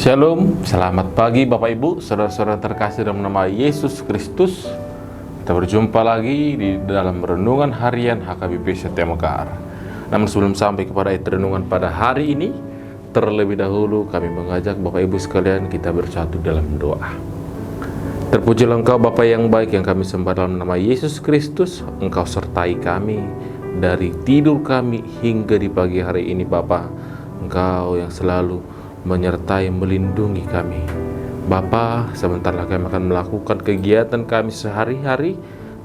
Shalom, selamat pagi Bapak Ibu, saudara-saudara terkasih dalam nama Yesus Kristus. Kita berjumpa lagi di dalam renungan harian HKBP Setia Mekar. Namun sebelum sampai kepada ayat renungan pada hari ini, terlebih dahulu kami mengajak Bapak Ibu sekalian kita bersatu dalam doa. Terpujilah Engkau Bapa yang baik yang kami sembah dalam nama Yesus Kristus. Engkau sertai kami dari tidur kami hingga di pagi hari ini Bapa. Engkau yang selalu menyertai melindungi kami Bapa. Sebentar lagi kami akan melakukan kegiatan kami sehari-hari,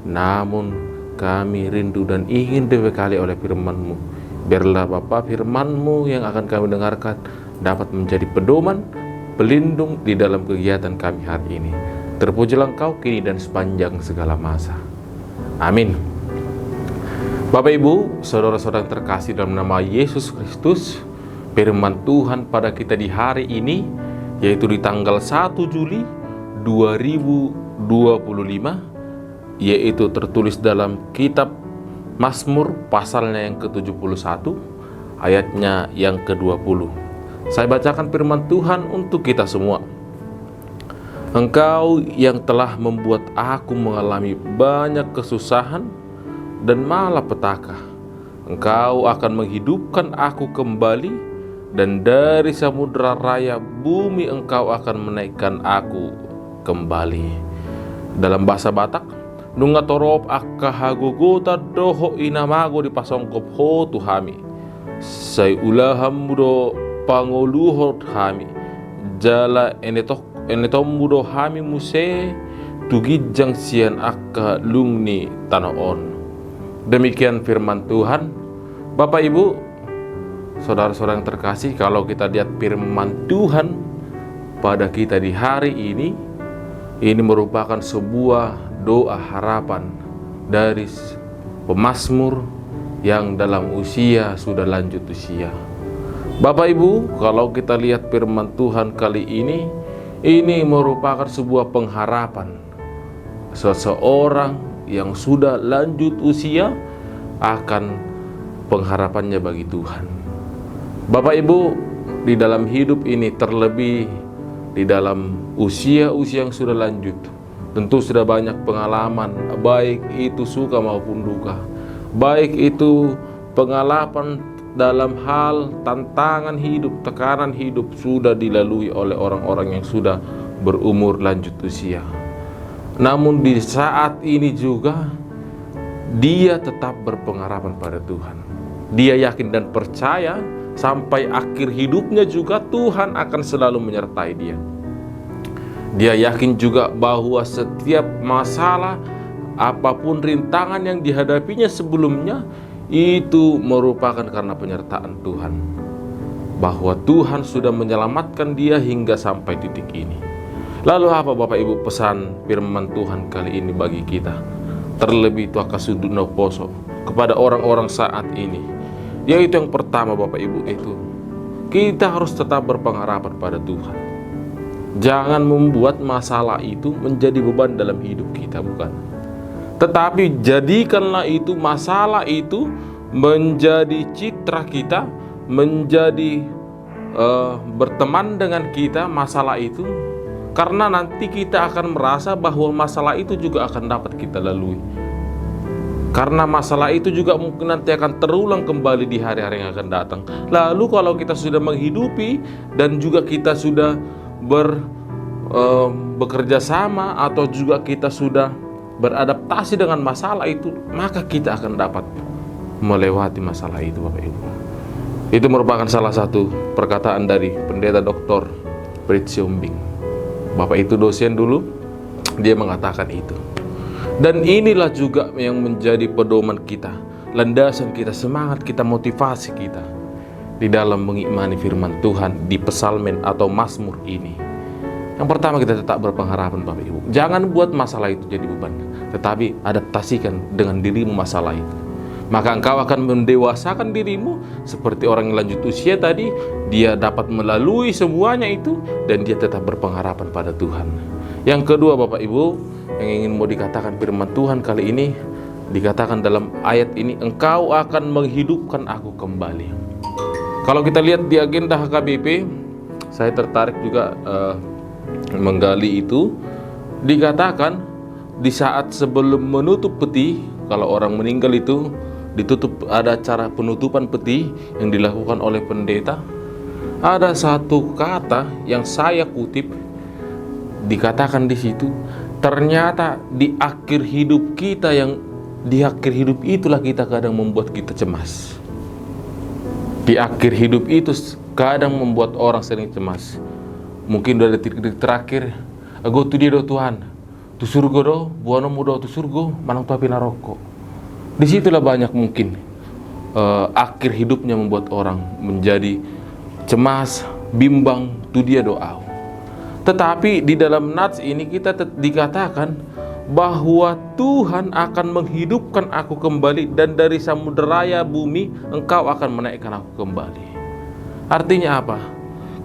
namun kami rindu dan ingin dibekali oleh firman-Mu. Biarlah Bapa firman-Mu yang akan kami dengarkan dapat menjadi pedoman, pelindung di dalam kegiatan kami hari ini. Terpujilah Engkau kini dan sepanjang segala masa. Amin. Bapak Ibu, saudara-saudara terkasih dalam nama Yesus Kristus, firman Tuhan pada kita di hari ini, yaitu di tanggal 1 Juli 2025, yaitu tertulis dalam kitab Mazmur pasalnya yang ke-71, ayatnya yang ke-20. Saya bacakan firman Tuhan untuk kita semua. Engkau yang telah membuat aku mengalami banyak kesusahan dan malapetaka, Engkau akan menghidupkan aku kembali, dan dari samudera raya bumi Engkau akan menaikkan aku kembali. Dalam bahasa Batak, nunga torop akka hagogota doho inamago di pasongkop ho tuhami. Say ulaham mudo pangoluhot hami. Jala enetom mudo hami muse tugijang sian akka lungni tanoon. Demikian firman Tuhan. Bapak Ibu, saudara-saudara yang terkasih, kalau kita lihat firman Tuhan pada kita di hari ini merupakan sebuah doa harapan dari pemazmur yang dalam usia sudah lanjut usia. Bapak Ibu, kalau kita lihat firman Tuhan kali ini merupakan sebuah pengharapan seseorang yang sudah lanjut usia akan pengharapannya bagi Tuhan. Bapak Ibu, di dalam hidup ini, terlebih di dalam usia-usia yang sudah lanjut, tentu sudah banyak pengalaman, baik itu suka maupun duka, baik itu pengalaman dalam hal tantangan hidup, tekanan hidup sudah dilalui oleh orang-orang yang sudah berumur lanjut usia. Namun di saat ini juga dia tetap berpengharapan pada Tuhan. Dia yakin dan percaya sampai akhir hidupnya juga Tuhan akan selalu menyertai dia. Dia yakin juga bahwa setiap masalah, apapun rintangan yang dihadapinya sebelumnya, itu merupakan karena penyertaan Tuhan. Bahwa Tuhan sudah menyelamatkan dia hingga sampai titik ini. Lalu apa Bapak Ibu pesan firman Tuhan kali ini bagi kita? Terlebih itu akasuduna poso kepada orang-orang saat ini. Yaitu yang pertama Bapak Ibu, itu kita harus tetap berpengharapan pada Tuhan. Jangan membuat masalah itu menjadi beban dalam hidup kita, bukan. Tetapi jadikanlah itu masalah itu menjadi citra kita, menjadi berteman dengan kita masalah itu. Karena nanti kita akan merasa bahwa masalah itu juga akan dapat kita lalui. Karena masalah itu juga mungkin nanti akan terulang kembali di hari-hari yang akan datang. Lalu kalau kita sudah menghidupi dan juga kita sudah bekerja sama atau juga kita sudah beradaptasi dengan masalah itu, maka kita akan dapat melewati masalah itu Bapak Ibu. Itu merupakan salah satu perkataan dari Pendeta Dr. Brit Siombing. Bapak itu dosen dulu, dia mengatakan itu. Dan inilah juga yang menjadi pedoman kita, landasan kita, semangat kita, motivasi kita di dalam mengimani firman Tuhan di pesalmen atau mazmur ini. Yang pertama, kita tetap berpengharapan Bapak Ibu. Jangan buat masalah itu jadi beban, tetapi adaptasikan dengan dirimu masalah itu. Maka engkau akan mendewasakan dirimu seperti orang yang lanjut usia tadi. Dia dapat melalui semuanya itu dan dia tetap berpengharapan pada Tuhan. Yang kedua Bapak Ibu, yang ingin mau dikatakan firman Tuhan kali ini, dikatakan dalam ayat ini, Engkau akan menghidupkan aku kembali. Kalau kita lihat di agenda HKBP, saya tertarik juga menggali itu. Dikatakan di saat sebelum menutup peti, kalau orang meninggal itu ditutup, ada cara penutupan peti yang dilakukan oleh pendeta. Ada satu kata yang saya kutip, dikatakan di situ, ternyata di akhir hidup kita, yang di akhir hidup itulah kita kadang membuat kita cemas. Di akhir hidup itu kadang membuat orang sering cemas. Mungkin udah detik-detik terakhir, aku tu dia do Tuhan, tu surga do, buano mudo tu surga, manang tu api naroko. Disitulah banyak mungkin akhir hidupnya membuat orang menjadi cemas, bimbang, tu dia doa. Tetapi di dalam nats ini kita dikatakan bahwa Tuhan akan menghidupkan aku kembali, dan dari samudera bumi Engkau akan menaikkan aku kembali. Artinya apa?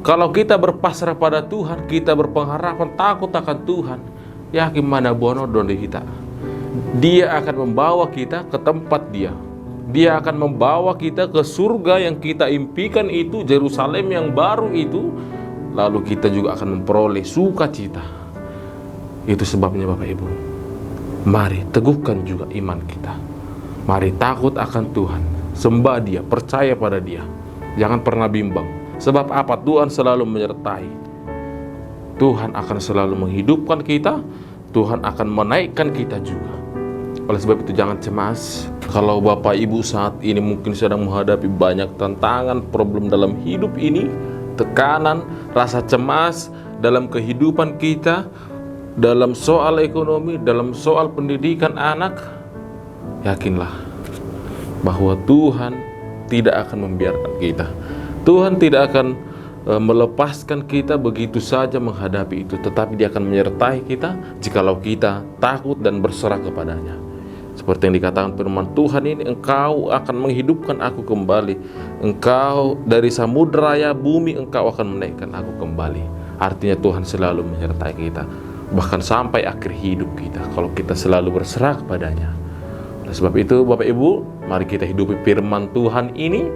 Kalau kita berpasrah pada Tuhan, kita berpengharapan takut akan Tuhan, yakin mana bono donde kita, Dia akan membawa kita ke tempat Dia. Dia akan membawa kita ke surga yang kita impikan itu, Yerusalem yang baru itu. Lalu kita juga akan memperoleh sukacita. Itu sebabnya Bapak Ibu, mari teguhkan juga iman kita. Mari takut akan Tuhan, sembah Dia, percaya pada Dia. Jangan pernah bimbang. Sebab apa? Tuhan selalu menyertai. Tuhan akan selalu menghidupkan kita. Tuhan akan menaikkan kita juga. Oleh sebab itu jangan cemas. Kalau Bapak Ibu saat ini mungkin sedang menghadapi banyak tantangan, problem dalam hidup ini, tekanan, rasa cemas dalam kehidupan kita, dalam soal ekonomi, dalam soal pendidikan anak, yakinlah bahwa Tuhan tidak akan membiarkan kita. Tuhan tidak akan melepaskan kita begitu saja menghadapi itu, tetapi Dia akan menyertai kita jikalau kita takut dan berserah kepadanya. Seperti yang dikatakan firman Tuhan ini, Engkau akan menghidupkan aku kembali. Engkau dari samudera bumi, Engkau akan menaikkan aku kembali. Artinya Tuhan selalu menyertai kita, bahkan sampai akhir hidup kita, kalau kita selalu berserah kepadanya. Oleh sebab itu Bapak Ibu, mari kita hidupi firman Tuhan ini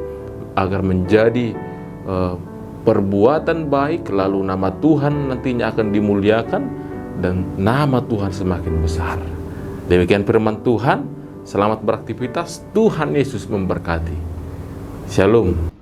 agar menjadi perbuatan baik, lalu nama Tuhan nantinya akan dimuliakan dan nama Tuhan semakin besar. Demikian firman Tuhan. Selamat beraktivitas. Tuhan Yesus memberkati. Shalom.